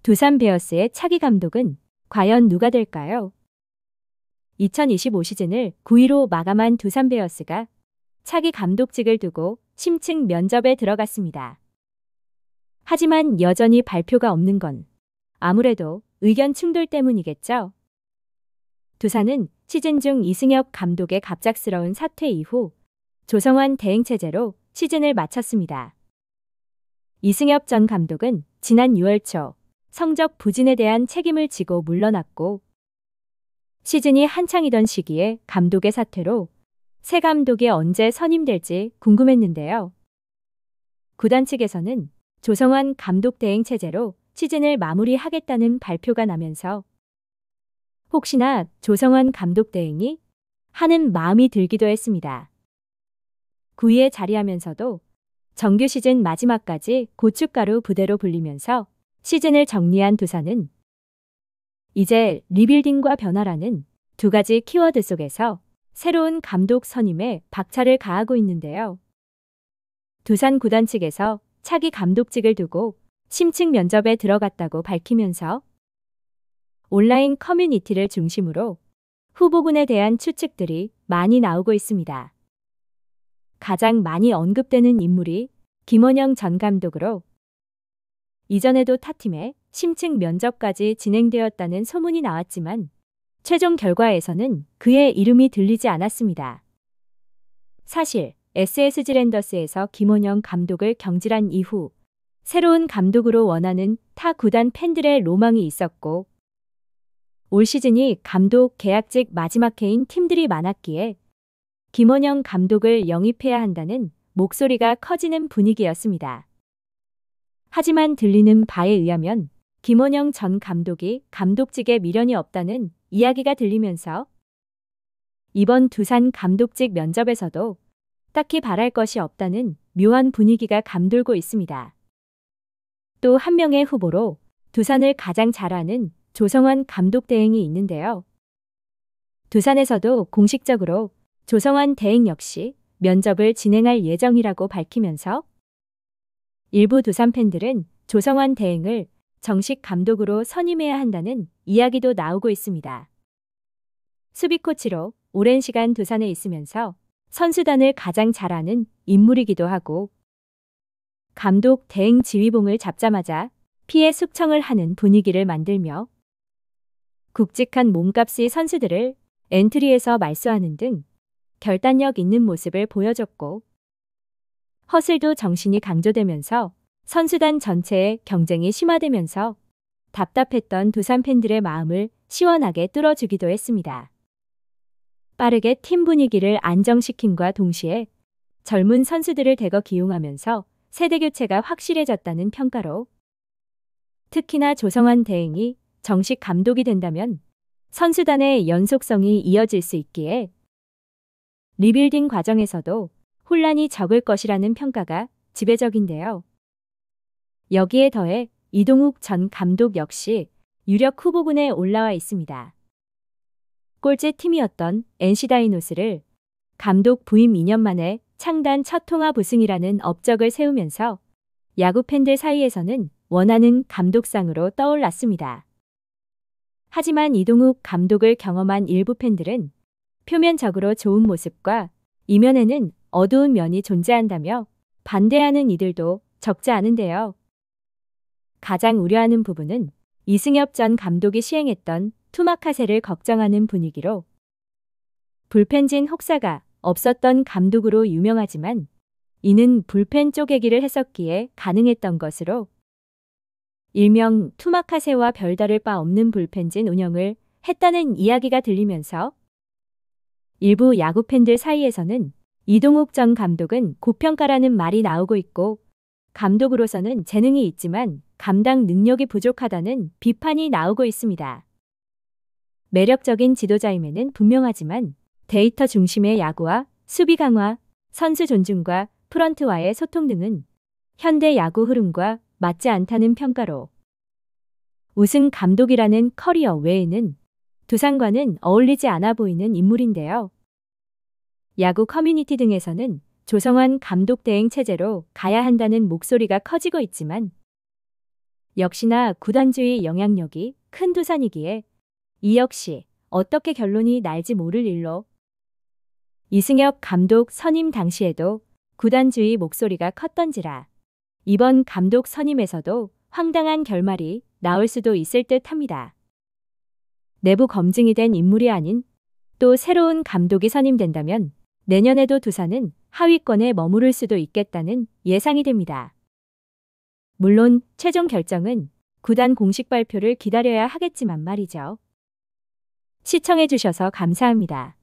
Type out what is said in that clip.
두산 베어스의 차기 감독은 과연 누가 될까요? 2025 시즌을 9위로 마감한 두산 베어스가 차기 감독직을 두고 심층 면접에 들어갔습니다. 하지만 여전히 발표가 없는 건 아무래도 의견 충돌 때문이겠죠. 두산은 시즌 중 이승엽 감독의 갑작스러운 사퇴 이후 조성환 대행체제로 시즌을 마쳤습니다. 이승엽 전 감독은 지난 6월 초 성적 부진에 대한 책임을 지고 물러났고, 시즌이 한창이던 시기에 감독의 사퇴로 새 감독이 언제 선임될지 궁금했는데요. 구단 측에서는 조성환 감독 대행 체제로 시즌을 마무리하겠다는 발표가 나면서 혹시나 조성환 감독 대행이 하는 마음이 들기도 했습니다. 9위에 자리하면서도 정규 시즌 마지막까지 고춧가루 부대로 불리면서 시즌을 정리한 두산은 이제 리빌딩과 변화라는 두 가지 키워드 속에서 새로운 감독 선임에 박차를 가하고 있는데요. 두산 구단 측에서 차기 감독직을 두고 심층 면접에 들어갔다고 밝히면서 온라인 커뮤니티를 중심으로 후보군에 대한 추측들이 많이 나오고 있습니다. 가장 많이 언급되는 인물이 김원영 전 감독으로 이전에도 타팀의 심층 면접까지 진행되었다는 소문이 나왔지만 최종 결과에서는 그의 이름이 들리지 않았습니다. 사실 SSG 랜더스에서 김원영 감독을 경질한 이후 새로운 감독으로 원하는 타 구단 팬들의 로망이 있었고, 올 시즌이 감독 계약직 마지막 해인 팀들이 많았기에 김원영 감독을 영입해야 한다는 목소리가 커지는 분위기였습니다. 하지만 들리는 바에 의하면 김원영 전 감독이 감독직에 미련이 없다는 이야기가 들리면서 이번 두산 감독직 면접에서도 딱히 바랄 것이 없다는 묘한 분위기가 감돌고 있습니다. 또 한 명의 후보로 두산을 가장 잘 아는 조성환 감독 대행이 있는데요. 두산에서도 공식적으로 조성환 대행 역시 면접을 진행할 예정이라고 밝히면서 일부 두산 팬들은 조성환 대행을 정식 감독으로 선임해야 한다는 이야기도 나오고 있습니다. 수비 코치로 오랜 시간 두산에 있으면서 선수단을 가장 잘 아는 인물이기도 하고, 감독 대행 지휘봉을 잡자마자 피해 숙청을 하는 분위기를 만들며 굵직한 몸값의 선수들을 엔트리에서 말소하는 등 결단력 있는 모습을 보여줬고, 허슬도 정신이 강조되면서 선수단 전체의 경쟁이 심화되면서 답답했던 두산 팬들의 마음을 시원하게 뚫어주기도 했습니다. 빠르게 팀 분위기를 안정시킴과 동시에 젊은 선수들을 대거 기용하면서 세대 교체가 확실해졌다는 평가로, 특히나 조성환 대행이 정식 감독이 된다면 선수단의 연속성이 이어질 수 있기에 리빌딩 과정에서도 혼란이 적을 것이라는 평가가 지배적인데요. 여기에 더해 이동욱 전 감독 역시 유력 후보군에 올라와 있습니다. 꼴찌 팀이었던 NC 다이노스를 감독 부임 2년 만에 창단 첫 통합 우승이라는 업적을 세우면서 야구 팬들 사이에서는 원하는 감독상으로 떠올랐습니다. 하지만 이동욱 감독을 경험한 일부 팬들은 표면적으로 좋은 모습과 이면에는 어두운 면이 존재한다며 반대하는 이들도 적지 않은데요. 가장 우려하는 부분은 이승엽 전 감독이 시행했던 투마카세를 걱정하는 분위기로, 불펜진 혹사가 없었던 감독으로 유명하지만 이는 불펜 쪼개기를 했었기에 가능했던 것으로 일명 투마카세와 별다를 바 없는 불펜진 운영을 했다는 이야기가 들리면서 일부 야구 팬들 사이에서는 이동욱 전 감독은 고평가라는 말이 나오고 있고, 감독으로서는 재능이 있지만 감당 능력이 부족하다는 비판이 나오고 있습니다. 매력적인 지도자임에는 분명하지만 데이터 중심의 야구와 수비 강화, 선수 존중과 프런트와의 소통 등은 현대 야구 흐름과 맞지 않다는 평가로 우승 감독이라는 커리어 외에는 두산과는 어울리지 않아 보이는 인물인데요. 야구 커뮤니티 등에서는 조성환 감독 대행 체제로 가야 한다는 목소리가 커지고 있지만 역시나 구단주의 영향력이 큰 두산이기에 이 역시 어떻게 결론이 날지 모를 일로 이승엽 감독 선임 당시에도 구단주의 목소리가 컸던지라 이번 감독 선임에서도 황당한 결말이 나올 수도 있을 듯 합니다. 내부 검증이 된 인물이 아닌 또 새로운 감독이 선임된다면 내년에도 두산은 하위권에 머무를 수도 있겠다는 예상이 됩니다. 물론 최종 결정은 구단 공식 발표를 기다려야 하겠지만 말이죠. 시청해주셔서 감사합니다.